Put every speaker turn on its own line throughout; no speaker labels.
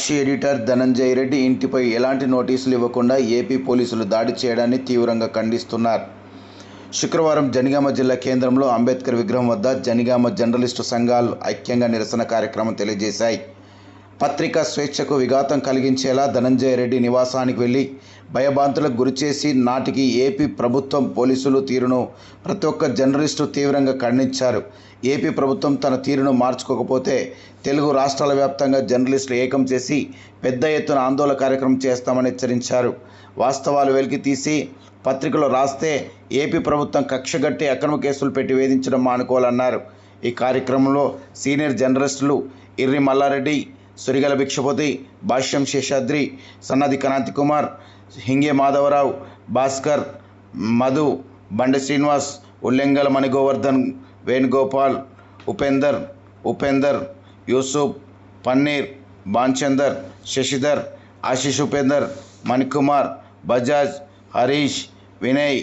సాక్షి editor Dhananjaya Reddy ఇంటిపై ఎలాంటి నోటీసులు ఇవ్వకుండా ఏపీ పోలీసులు దాడి చేయడాన్ని తీవ్రంగా ఖండిస్తున్నారు. శుక్రవారం జనగామ జిల్లా కేంద్రంలో అంబేద్కర్ విగ్రహం వద్ద జనగామ జర్నలిస్టు సంఘాలు ఐక్యంగా నిరసన కార్యక్రమం తెలియజేశాయి. పత్రికా స్వేచ్ఛకు విఘాతం కలిగించేలా ధనంజయ రెడ్డి నివాసానికి వెళ్లి భయభ్రాంతులకు గురిచేసి నాటికి ఏపీ ప్రభుత్వం పోలీసులు తీరును ప్రతి ఒక్క జర్నలిస్టు తీవ్రంగా ఖండించారు. ఏపీ ప్రభుత్వం తన తీరును మార్చుకోకపోతే తెలుగు రాష్ట్రాల వ్యాప్తంగా జర్నలిస్టులు ఏకం చేసి పెద్ద ఎత్తున ఆందోళన కార్యక్రమం చేస్తామని హెచ్చరించారు. వాస్తవాలు వెలికి తీసి పత్రికలో రాస్తే ఏపీ ప్రభుత్వం కక్షగట్టి అక్రమ కేసులు పెట్టి వేధించడం మానుకోవాలన్నారు. ఈ కార్యక్రమంలో సీనియర్ జర్నలిస్టులు ఇర్రి మల్లారెడ్డి, సురిగల భిక్షపతి, భాష్యం శేషాద్రి, సన్నది కనాంతి కుమార్, హింగే మాధవరావు, భాస్కర్, మధు, బండి శ్రీనివాస్, ఉల్లెంగల మణిగోవర్ధన్, వేణుగోపాల్, ఉపేందర్, యూసుఫ్, పన్నీర్, బాన్చందర్, శశిధర్, ఆశీష్ ఉపేందర్, మణికుమార్, బజాజ్, హరీష్, వినయ్,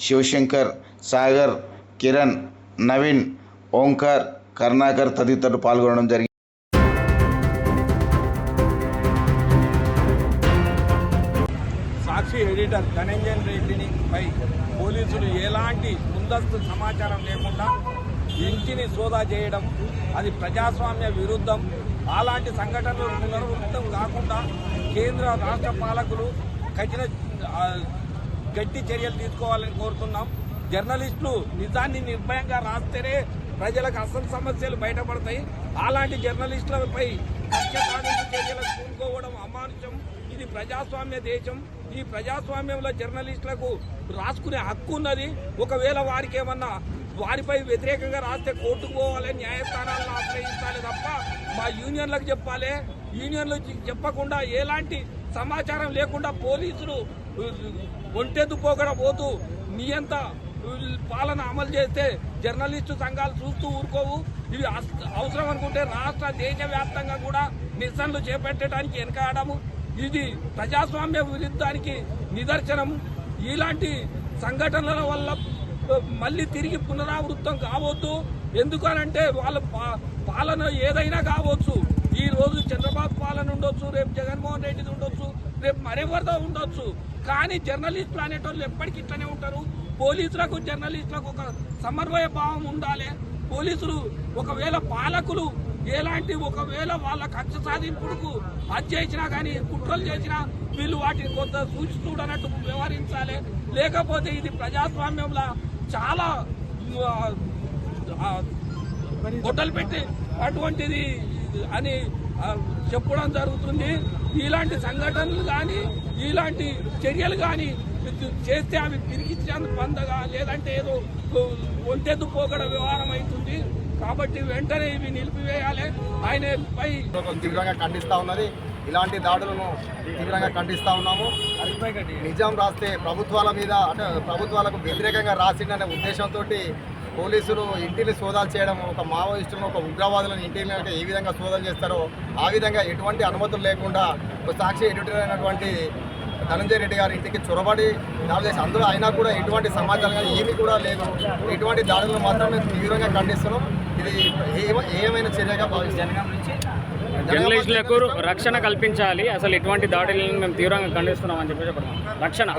శివశంకర్, సాగర్, కిరణ్, నవీన్, ఓంకార్, కరుణాకర్ తదితరులు పాల్గొనడం జరిగింది.
సాక్షి ఎడిటర్ ధనంజయ రెడ్డిని పై పోలీసులు ఎలాంటి ముందస్తు సమాచారం లేకుండా ఇంటిని సోదా చేయడం అది ప్రజాస్వామ్య విరుద్ధం. అలాంటి సంఘటనలు పునరావృతం కాకుండా కేంద్ర రాష్ట్ర పాలకులు గట్టి చర్యలు తీసుకోవాలని కోరుతున్నాం. జర్నలిస్టులు నిజాన్ని నిర్భయంగా రాస్తేనే ప్రజలకు అసలు సమస్యలు బయటపడతాయి. అలాంటి జర్నలిస్టులపై కక్ష సాధింపు చర్యలకు కూనుకోవడం అమానుషం. ఇది ప్రజాస్వామ్య దేశం. ఈ ప్రజాస్వామ్యంలో జర్నలిస్టులకు రాసుకునే హక్కు ఉన్నది. ఒకవేళ వారికి ఏమన్నా వారిపై వ్యతిరేకంగా రాస్తే కోర్టుకు పోవాలి, న్యాయస్థానాలను ఆశ్రయించాలి తప్ప మా యూనియన్లకు చెప్పాలి. యూనియన్లు చెప్పకుండా ఎలాంటి సమాచారం లేకుండా పోలీసులు ఒంటెద్దు పోగడ పోతూ నియంత పాలన అమలు చేస్తే జర్నలిస్టు సంఘాలు చూస్తూ ఊరుకోవు. ఇవి అవసరం అనుకుంటే రాష్ట్ర దేశవ్యాప్తంగా కూడా నిరసనలు చేపట్టడానికి వెనకాడము. ఇది ప్రజాస్వామ్య విరుద్ధానికి నిదర్శనం. ఇలాంటి సంఘటనల వల్ల మళ్ళీ తిరిగి పునరావృతం కావద్దు. ఎందుకనంటే వాళ్ళ పాలన ఏదైనా కావచ్చు. ఈ రోజు చంద్రబాబు పాలన ఉండొచ్చు, రేపు జగన్మోహన్ రెడ్డిది ఉండొచ్చు, రేపు మరెవరిదో ఉండొచ్చు. కానీ జర్నలిస్టులు అనేటోళ్ళు ఎప్పటికీ ఇట్లనే ఉంటారు. పోలీసులకు జర్నలిస్టులకు ఒక సమన్వయ భావం ఉండాలి. పోలీసులు ఒకవేళ పాలకులు ఒకవేళ వాళ్ళ కక్ష సాధింపుడుకు అది చేసినా కానీ కుట్రలు చేసినా వీళ్ళు వాటిని కొంత సూచి చూడనట్టు వ్యవహరించాలి. లేకపోతే ఇది ప్రజాస్వామ్యంలో చాలా గొడ్డలు పెట్టి అటువంటిది అని చెప్పడం జరుగుతుంది. ఇలాంటి సంఘటనలు కానీ ఇలాంటి చర్యలు కానీ చేస్తే అవి తిరిగిచ్చేందు పొందగా లేదంటే ఏదో ఒంటెద్దు పోగడ వ్యవహారం అవుతుంది. కాబట్టి వెంటనే ఇవి నిలిపివేయాలి. ఆయనపై
తీవ్రంగా ఖండిస్తూ ఉన్నది. ఇలాంటి దాడులను తీవ్రంగా ఖండిస్తూ ఉన్నాము. నిజాం రాస్తే ప్రభుత్వాల మీద అంటే ప్రభుత్వాలకు వ్యతిరేకంగా రాసిందనే ఉద్దేశంతో పోలీసులు ఇంటిని సోదాలు చేయడం, ఒక మావోయిస్టులను ఒక ఉగ్రవాదులను ఇంటిని ఏ విధంగా సోదాలు చేస్తారో ఆ విధంగా ఎటువంటి అనుమతులు లేకుండా సాక్షి ఎడిటర్ అయినటువంటి ధనంజయ రెడ్డి గారి ఇంటికి చొరబడి దాడులు చేసి అందులో అయినా కూడా ఎటువంటి సమాచారం కానీ ఏమీ కూడా లేదు. ఇటువంటి దాడులను మాత్రం మేము తీవ్రంగా ఖండిస్తున్నాం. ఇది ఏమైనా చర్యగా భావిస్తున్నాం.
జర్నలిస్టులకు రక్షణ కల్పించాలి. అసలు ఇటువంటి దాడులను మేము తీవ్రంగా ఖండిస్తున్నామని చెప్పి చెప్పడం రక్షణ